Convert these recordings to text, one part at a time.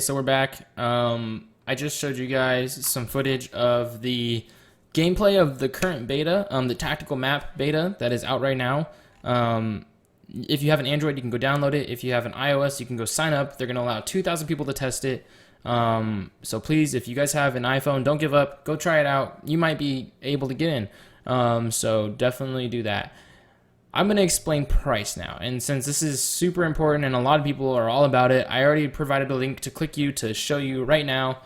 So we're back. I just showed you guys some footage of the gameplay of the current beta, the tactical map beta that is out right now. If you have an Android, you can go download it. If you have an iOS, you can go sign up. They're going to allow 2,000 people to test it. So please, if you guys have an iPhone, don't give up. Go try it out. You might be able to get in. So definitely do that. I'm going to explain price now. And since this is super important and a lot of people are all about it, I already provided a link to click you to show you right now.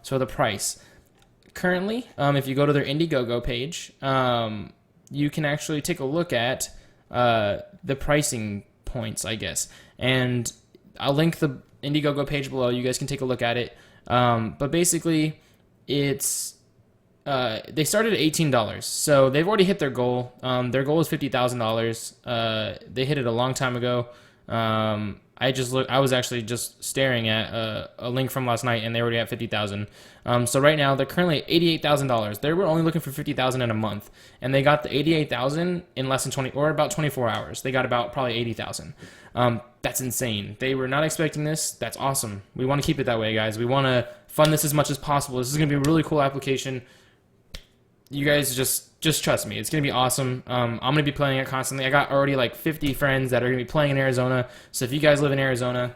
So the price. Currently, if you go to their Indiegogo page, you can actually take a look at the pricing points, I guess. And I'll link the Indiegogo page below. You guys can take a look at it. But basically, it's they started at $18, so they've already hit their goal. Their goal is $50,000. They hit it a long time ago. I was actually just staring at a link from last night, and they already have 50,000. So right now they're currently at $88,000. They were only looking for 50,000 in a month, and they got the 88,000 in less than 20 or about 24 hours. They got about probably 80,000. That's insane. They were not expecting this. That's awesome. We want to keep it that way, guys. We want to fund this as much as possible. This is going to be a really cool application. You guys just trust me. It's gonna be awesome. I'm gonna be playing it constantly. I got already like 50 friends that are gonna be playing in Arizona. So if you guys live in Arizona,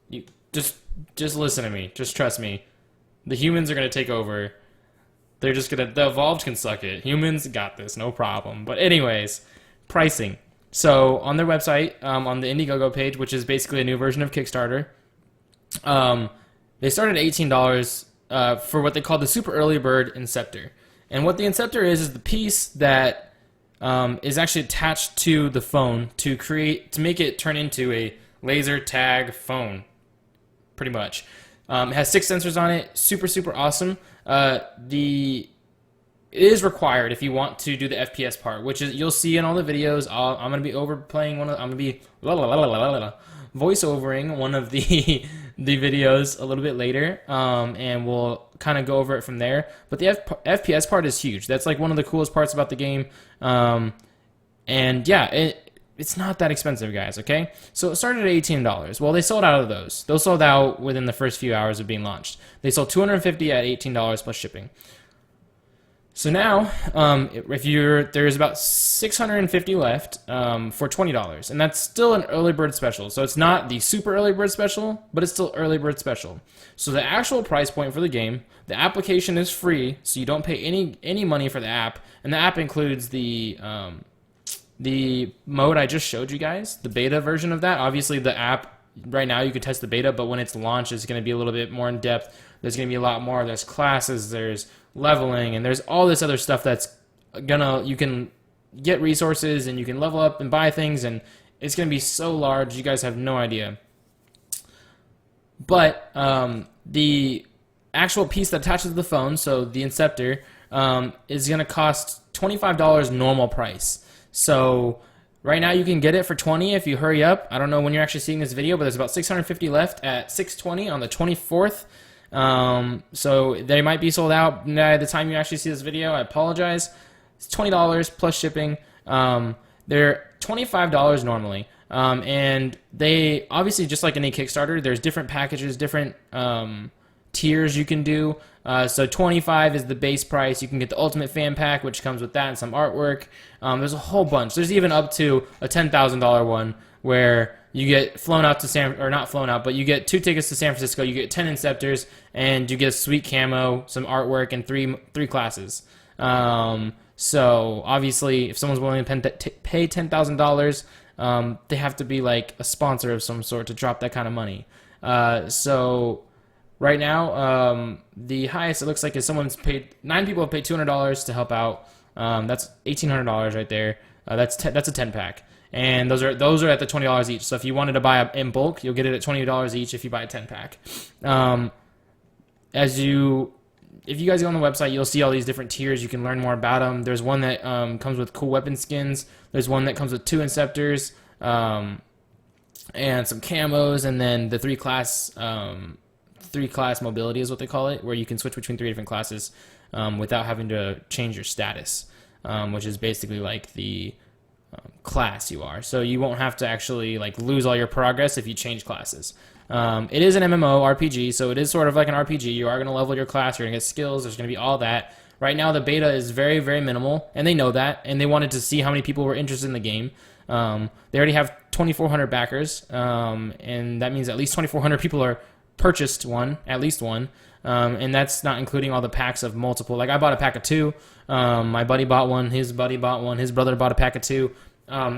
you just listen to me. Just trust me. The humans are gonna take over. They're just gonna. The evolved can suck it. Humans got this, no problem. But anyways, pricing. So on their website, on the Indiegogo page, which is basically a new version of Kickstarter, they started at $18 for what they call the Super Early Bird Inceptor. And what the Inceptor is the piece that is actually attached to the phone to make it turn into a laser tag phone, pretty much. It has 6 sensors on it, super awesome. It is required if you want to do the FPS part, which is you'll see in all the videos. I'm gonna be overplaying one of. I'm gonna be voiceovering one of the the videos a little bit later, and we'll kind of go over it from there. But the FPS part is huge. That's like one of the coolest parts about the game. And yeah, it's not that expensive, guys. Okay, so it started at $18. Well, they sold out of those. Those sold out within the first few hours of being launched. They sold 250 at $18 plus shipping. So now, there's about 650 left for $20, and that's still an early bird special. So it's not the super early bird special, but it's still early bird special. So the actual price point for the game, the application is free, so you don't pay any money for the app, and the app includes the mode I just showed you guys, the beta version of that. Obviously, the app right now you can test the beta, but when it's launched, it's going to be a little bit more in depth. There's going to be a lot more. There's classes. There's leveling, and there's all this other stuff that's you can get resources and you can level up and buy things, and it's gonna be so large you guys have no idea. But the actual piece that attaches to the phone, so the Inceptor, is gonna cost $25 normal price. So right now you can get it for $20 if you hurry up. I don't know when you're actually seeing this video, but there's about 650 left at $620 on the 24th. So they might be sold out by the time you actually see this video. I apologize. It's $20 plus shipping. They're $25 normally. And they obviously, just like any Kickstarter, there's different packages, different tiers you can do. So $25 is the base price. You can get the Ultimate Fan Pack, which comes with that and some artwork. There's a whole bunch. There's even up to a $10,000 one where you get flown out to not flown out, but you get 2 tickets to San Francisco, you get 10 Inceptors, and you get a sweet camo, some artwork, and three classes. So obviously, if someone's willing to pay $10,000, they have to be like a sponsor of some sort to drop that kind of money. So right now, the highest it looks like is 9 people have paid $200 to help out. That's $1,800 right there. That's a 10 pack. And those are at the $20 each. So if you wanted to buy in bulk, you'll get it at $20 each if you buy a 10 pack. If you guys go on the website, you'll see all these different tiers. You can learn more about them. There's one that comes with cool weapon skins. There's one that comes with 2 Inceptors and some camos, and then the 3 class mobility is what they call it, where you can switch between 3 different classes without having to change your status, which is basically like the class you are. So you won't have to actually like lose all your progress if you change classes. It is an MMO RPG, so it is sort of like an RPG. You are going to level your class, you're going to get skills, there's going to be all that. Right now, the beta is very, very minimal, and they know that, and they wanted to see how many people were interested in the game. They already have 2,400 backers, and that means at least 2,400 people are purchased one, at least one, and that's not including all the packs of multiple. Like, I bought a pack of 2, my buddy bought one, his buddy bought one, his brother bought a pack of 2.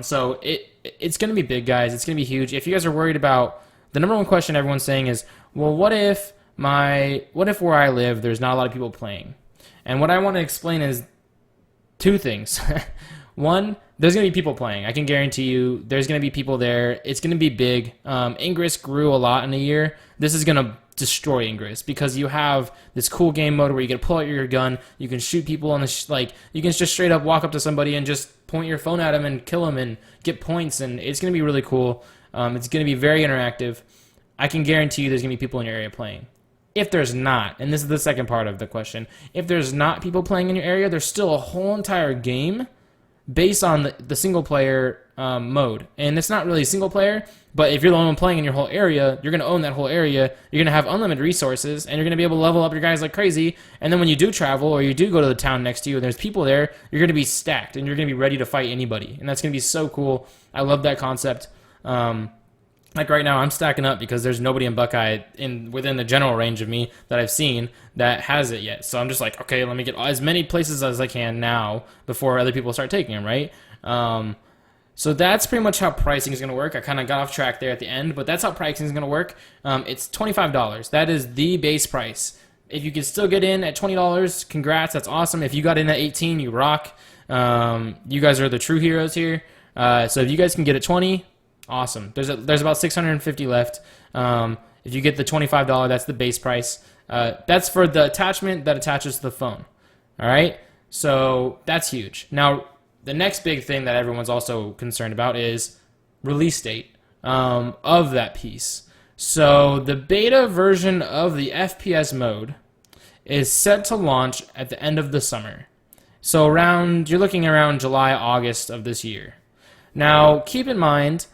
So it's going to be big, guys. It's going to be huge. If you guys are worried about, the number one question everyone's saying is, well, what if where I live, there's not a lot of people playing? And what I want to explain is 2 things. One, there's going to be people playing. I can guarantee you there's going to be people there. It's going to be big. Ingress grew a lot in a year. This is going to destroy Ingress because you have this cool game mode where you can pull out your gun, you can shoot people on the you can just straight up walk up to somebody and just point your phone at them and kill them and get points, and it's going to be really cool. It's going to be very interactive. I can guarantee you there's going to be people in your area playing. If there's not, and this is the second part of the question, if there's not people playing in your area, there's still a whole entire game based on the single player mode. And it's not really single player, but if you're the only one playing in your whole area, you're going to own that whole area. You're going to have unlimited resources, and you're going to be able to level up your guys like crazy. And then when you do travel or you do go to the town next to you and there's people there, you're going to be stacked, and you're going to be ready to fight anybody. And that's going to be so cool. I love that concept. Like right now, I'm stacking up because there's nobody in Buckeye within the general range of me that I've seen that has it yet. So I'm just like, okay, let me get as many places as I can now before other people start taking them, right? So that's pretty much how pricing is going to work. I kind of got off track there at the end, but that's how pricing is going to work. It's $25. That is the base price. If you can still get in at $20, congrats. That's awesome. If you got in at 18, you rock. You guys are the true heroes here. So if you guys can get at 20, awesome. There's about 650 left. If you get the $25, that's the base price. That's for the attachment that attaches to the phone. All right? So that's huge. Now, the next big thing that everyone's also concerned about is release date of that piece. So the beta version of the FPS mode is set to launch at the end of the summer. So you're looking around July, August of this year. Now, keep in mind,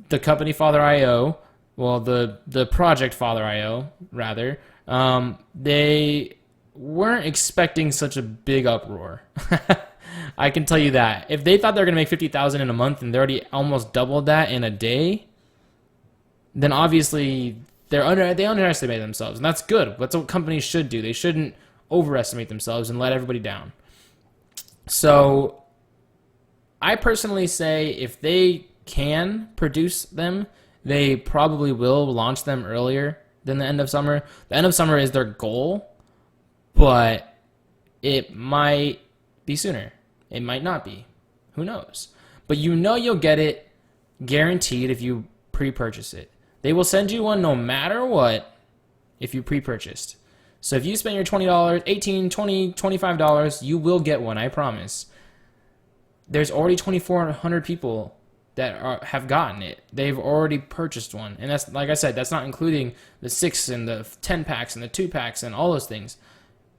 the company Father.io, well, the project Father.io, rather, they weren't expecting such a big uproar. I can tell you that. If they thought they were going to make 50,000 in a month and they already almost doubled that in a day, then obviously they underestimate themselves, and that's good. That's what companies should do. They shouldn't overestimate themselves and let everybody down. So I personally say if they can produce them, they probably will launch them earlier than the end of summer. The end of summer is their goal, but it might be sooner. It might not be. Who knows? But you know you'll get it guaranteed if you pre-purchase it. They will send you one no matter what if you pre-purchased. So if you spend your $20, $18, $20, $25, you will get one, I promise. There's already 2,400 people that have gotten it. They've already purchased one. And that's, like I said, that's not including the 6 and the 10 packs and the 2 packs and all those things.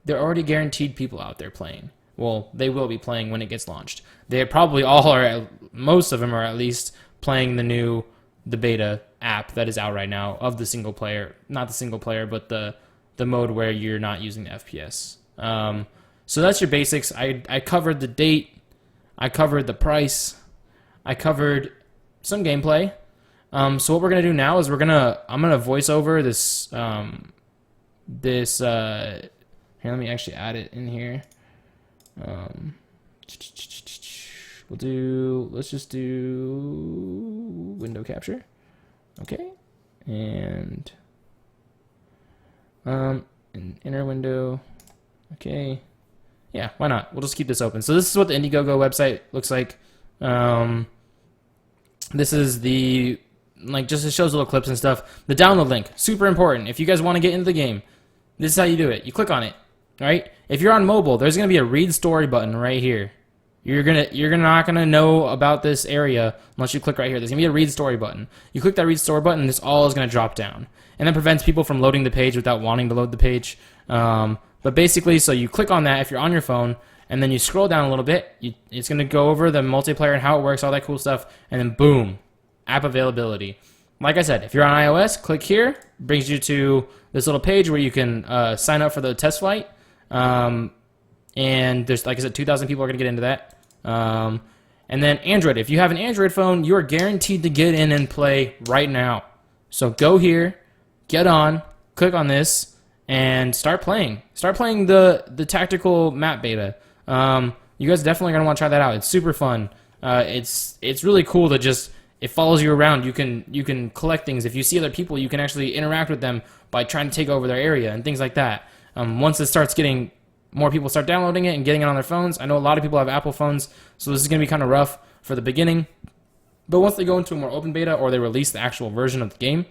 They're already guaranteed people out there playing. Well, they will be playing when it gets launched. They probably all are, most of them are at least playing the beta app that is out right now of the single player, not the single player, but the mode where you're not using the FPS. So that's your basics. I covered the date. I covered the price. I covered some gameplay. So what we're gonna do now is I'm gonna voice over this here, let me actually add it in here. Let's just do window capture. Okay. And an inner window. Okay. Yeah, why not? We'll just keep this open. So this is what the Indiegogo website looks like. This is just it shows little clips and stuff. The download link, super important. If you guys want to get into the game, this is how you do it. You click on it, right? If you're on mobile, there's gonna be a read story button right here. You're not gonna know about this area unless you click right here. There's gonna be a read story button. You click that read story button, this all is gonna drop down, and that prevents people from loading the page without wanting to load the page. But basically, so you click on that if you're on your phone, and then you scroll down a little bit. It's gonna go over the multiplayer and how it works, all that cool stuff, and then boom, app availability. like I said, if you're on iOS, click here. Brings you to this little page where you can sign up for the test flight. And there's, like I said, 2,000 people are going to get into that. And then Android. If you have an Android phone, you are guaranteed to get in and play right now. So go here, get on, click on this, and start playing. Start playing the tactical map beta. You guys definitely gonna want to try that out. It's super fun. It's really cool to just, it follows you around. You can collect things. If you see other people, you can actually interact with them by trying to take over their area and things like that. Once it starts getting, more people start downloading it and getting it on their phones. I know a lot of people have Apple phones, so this is gonna be kind of rough for the beginning. But once they go into a more open beta or they release the actual version of the game,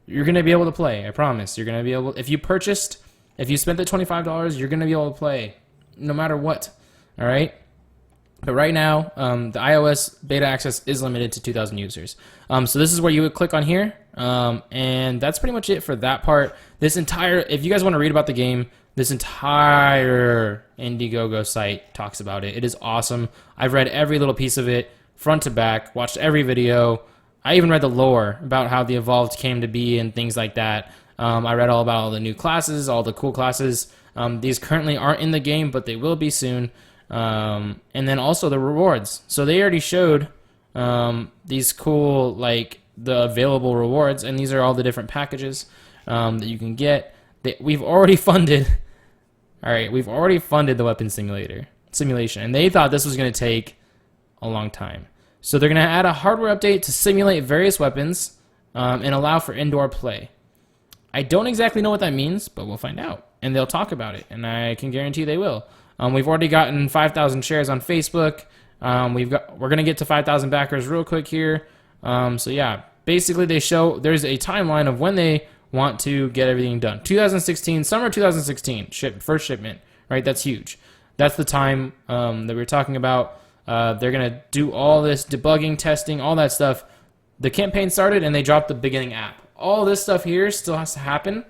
you're going to be able to play. I promise. You're going to be able, if you spent the $25, you're going to be able to play no matter what. All right? But right now, the iOS beta access is limited to 2,000 users. So this is where you would click on here. And that's pretty much it for that part. This entire, if you guys want to read about the game, this entire Indiegogo site talks about it. It is awesome. I've read every little piece of it, front to back, watched every video. I even read the lore about how the Evolved came to be and things like that. I read all about all the new classes, all the cool classes. These currently aren't in the game, but they will be soon. And then also the rewards. So they already showed these cool, like, the available rewards, and these are all the different packages that you can get. We've already funded. All right, we've already funded the weapon simulation, and they thought this was going to take a long time. So they're going to add a hardware update to simulate various weapons and allow for indoor play. I don't exactly know what that means, but we'll find out. And they'll talk about it, and I can guarantee they will. We've already gotten 5,000 shares on Facebook. We're going to get to 5,000 backers real quick here. So yeah, basically there's a timeline of when they want to get everything done. 2016, summer 2016, first shipment, right? That's huge. That's the time that we're talking about. They're going to do all this debugging, testing, all that stuff. The campaign started and they dropped the beginning app. All this stuff here still has to happen.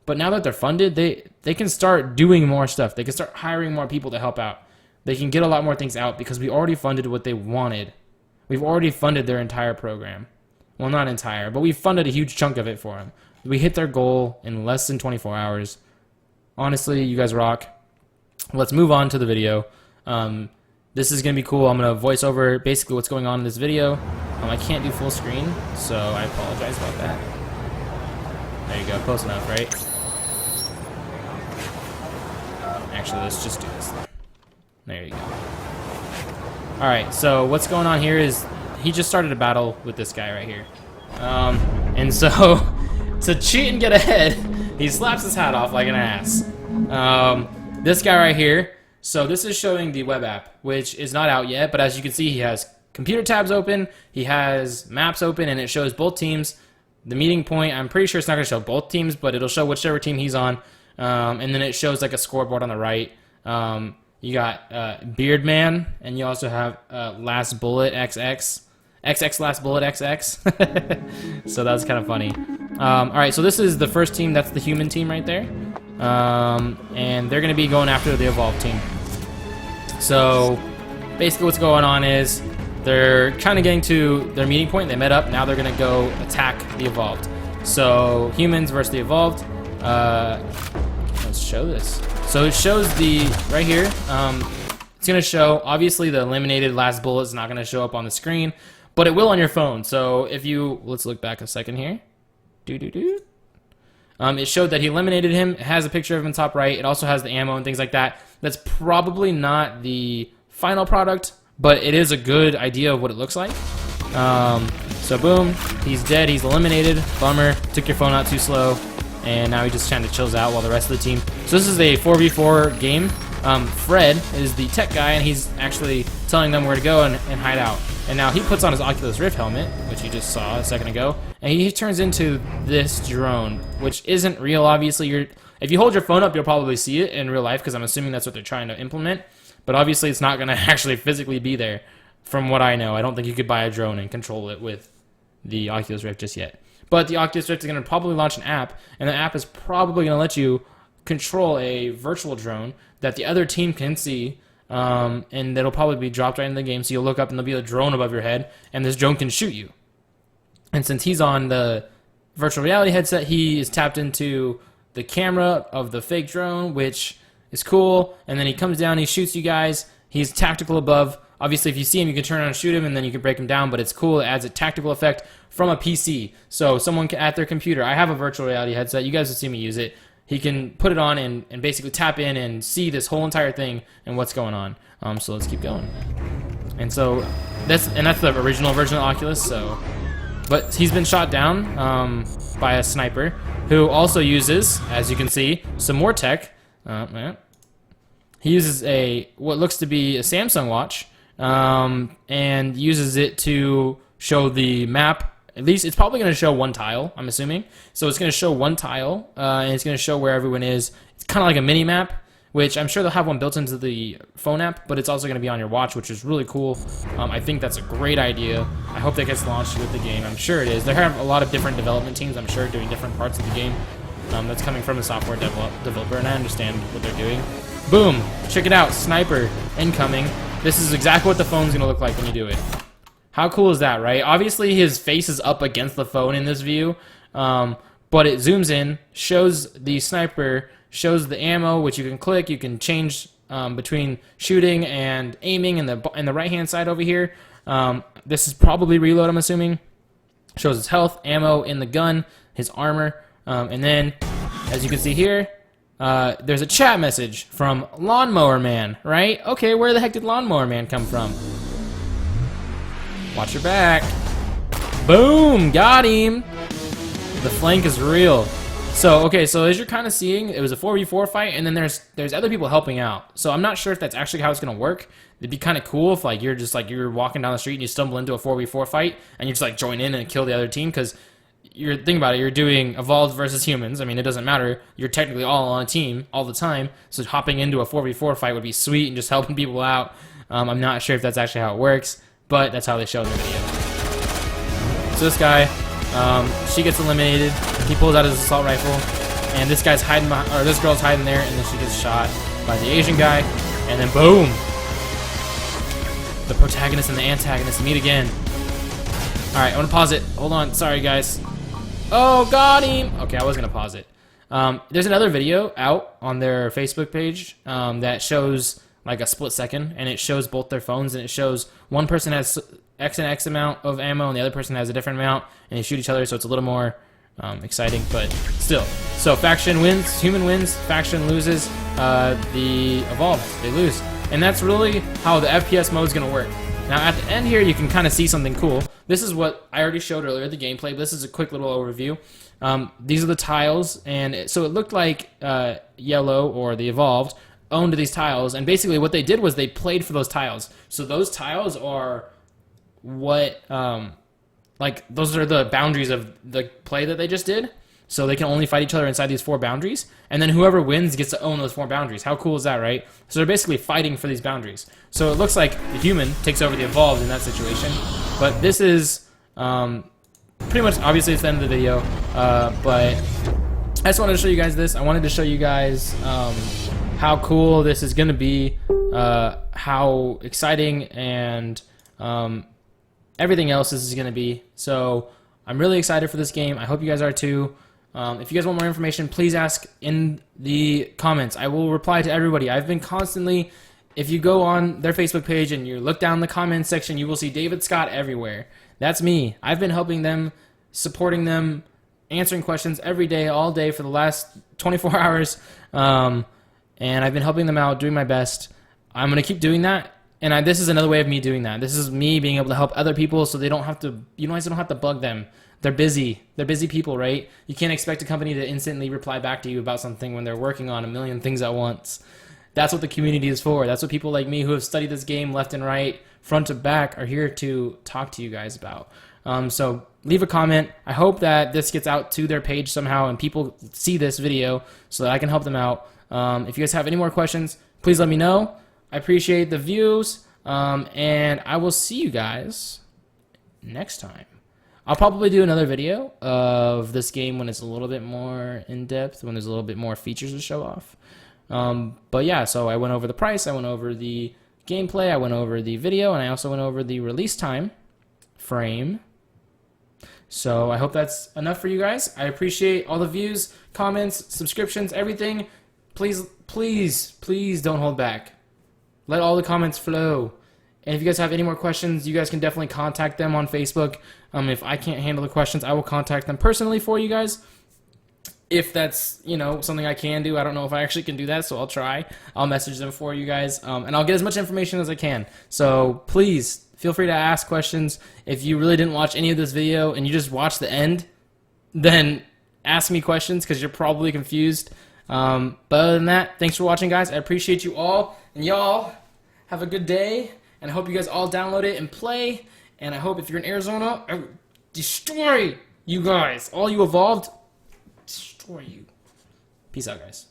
But now that they're funded, they can start doing more stuff. They can start hiring more people to help out. They can get a lot more things out because we already funded what they wanted. We've already funded their entire program. Well, not entire, but we funded a huge chunk of it for them. We hit their goal in less than 24 hours. Honestly, you guys rock. Let's move on to the video. This is going to be cool. I'm going to voice over basically what's going on in this video. I can't do full screen, so I apologize about that. There you go. Close enough, right? Actually, let's just do this then. There you go. Alright, so what's going on here is he just started a battle with this guy right here. And so, to cheat and get ahead, he slaps his hat off like an ass. This guy right here. So this is showing the web app, which is not out yet, but as you can see, he has computer tabs open, he has maps open, and it shows both teams. The meeting point, I'm pretty sure it's not going to show both teams, but it'll show whichever team he's on. And then it shows like a scoreboard on the right. You got Beard Man, and you also have Last Bullet XX. XX Last Bullet XX. So that's kind of funny. Alright, so this is the first team. That's the human team right there. And they're going to be going after the Evolved team. So basically what's going on is they're kind of getting to their meeting point. They met up. Now they're going to go attack the Evolved. So humans versus the Evolved. Let's show this. So it shows the, right here, it's going to show, obviously the eliminated Last Bullet is not going to show up on the screen, but it will on your phone. So if you, let's look back a second here. It showed that he eliminated him. It has a picture of him in top right. It also has the ammo and things like that. That's probably not the final product, but it is a good idea of what it looks like. So boom, he's dead. He's eliminated. Bummer. Took your phone out too slow. And now he just kind of chills out while the rest of the team. So this is a 4v4 game. Fred is the tech guy, and he's actually telling them where to go and hide out. And now he puts on his Oculus Rift helmet, which you just saw a second ago, and he turns into this drone, which isn't real, obviously. If you hold your phone up, you'll probably see it in real life, because I'm assuming that's what they're trying to implement. But obviously, it's not going to actually physically be there, from what I know. I don't think you could buy a drone and control it with the Oculus Rift just yet. But the Oculus Rift is going to probably launch an app, and the app is probably going to let you control a virtual drone that the other team can see, and that'll probably be dropped right in the game. So you'll look up and there'll be a drone above your head, and this drone can shoot you. And since he's on the virtual reality headset, he is tapped into the camera of the fake drone, which is cool. And then he comes down, he shoots you guys. He's tactical above. Obviously, if you see him, you can turn around and shoot him, and then you can break him down. But it's cool. It adds a tactical effect from a PC. So someone at their computer. I have a virtual reality headset. You guys will see me use it. He can put it on and basically tap in and see this whole entire thing and what's going on. So let's keep going. And so that's the original version of Oculus. So, but he's been shot down by a sniper who also uses, as you can see, some more tech. He uses what looks to be a Samsung watch and uses it to show the map. At least it's probably going to show one tile, I'm assuming. So it's going to show one tile, and it's going to show where everyone is. It's kind of like a mini map, which I'm sure they'll have one built into the phone app, but it's also going to be on your watch, which is really cool. I think that's a great idea. I hope that gets launched with the game. I'm sure it is. They have a lot of different development teams, I'm sure, doing different parts of the game. That's coming from a software developer, and I understand what they're doing. Boom! Check it out. Sniper incoming. This is exactly what the phone's going to look like when you do it. How cool is that, right? Obviously, his face is up against the phone in this view, but it zooms in, shows the sniper, shows the ammo, which you can click. You can change between shooting and aiming in the right-hand side over here. This is probably reload, I'm assuming. Shows his health, ammo in the gun, his armor, and then, as you can see here, there's a chat message from Lawnmower Man, right? Okay, where the heck did Lawnmower Man come from? Watch your back. Boom! Got him! The flank is real. So, okay, so as you're kind of seeing, it was a 4v4 fight, and then there's other people helping out. So I'm not sure if that's actually how it's going to work. It'd be kind of cool if you're walking down the street and you stumble into a 4v4 fight, and you just join in and kill the other team, because think about it, you're doing evolved versus humans. I mean, it doesn't matter. You're technically all on a team all the time, so hopping into a 4v4 fight would be sweet and just helping people out. I'm not sure if that's actually how it works, but that's how they show in the video. So this guy, she gets eliminated. He pulls out his assault rifle, and this guy's hiding behind, or this girl's hiding there, and then she gets shot by the Asian guy, and then boom! The protagonist and the antagonist meet again. Alright, I want to pause it. Hold on. Sorry, guys. Oh, got him! Okay, I was going to pause it. There's another video out on their Facebook page that shows like a split second, and it shows both their phones, and it shows one person has X and X amount of ammo, and the other person has a different amount, and they shoot each other, so it's a little more exciting, but still. So faction wins, human wins, faction loses, the evolved, they lose. And that's really how the FPS mode is going to work. Now at the end here, you can kind of see something cool. This is what I already showed earlier, the gameplay, but this is a quick little overview. These are the tiles, and so it looked like Yellow, or the evolved, owned these tiles, and basically what they did was they played for those tiles. So those tiles are what, those are the boundaries of the play that they just did. So they can only fight each other inside these 4 boundaries, and then whoever wins gets to own those 4 boundaries. How cool is that, right? So they're basically fighting for these boundaries. So it looks like the human takes over the evolved in that situation, but this is pretty much, obviously it's the end of the video, but I just wanted to show you guys this. I wanted to show you guys how cool this is going to be, how exciting and everything else this is going to be. So I'm really excited for this game. I hope you guys are too. If you guys want more information, please ask in the comments. I will reply to everybody. I've been constantly, if you go on their Facebook page and you look down the comments section, you will see David Scott everywhere. That's me. I've been helping them, supporting them, answering questions every day, all day for the last 24 hours. And I've been helping them out, doing my best. I'm going to keep doing that. And this is another way of me doing that. This is me being able to help other people so they don't have to, you guys don't have to bug them. They're busy. They're busy people, right? You can't expect a company to instantly reply back to you about something when they're working on a million things at once. That's what the community is for. That's what people like me who have studied this game left and right, front to back, are here to talk to you guys about. So leave a comment. I hope that this gets out to their page somehow and people see this video so that I can help them out. If you guys have any more questions, please let me know. I appreciate the views, and I will see you guys next time. I'll probably do another video of this game when it's a little bit more in-depth, when there's a little bit more features to show off. But yeah, so I went over the price, I went over the gameplay, I went over the video, and I also went over the release time frame. So I hope that's enough for you guys. I appreciate all the views, comments, subscriptions, everything. Please, please, please don't hold back. Let all the comments flow. And if you guys have any more questions, you guys can definitely contact them on Facebook. If I can't handle the questions, I will contact them personally for you guys. If that's, something I can do. I don't know if I actually can do that, so I'll try. I'll message them for you guys, and I'll get as much information as I can. So please, feel free to ask questions. If you really didn't watch any of this video and you just watched the end, then ask me questions because you're probably confused. But other than that, thanks for watching, guys. I appreciate you all. And y'all, have a good day. And I hope you guys all download it and play. And I hope if you're in Arizona, I will destroy you guys. All you evolved, destroy you. Peace out, guys.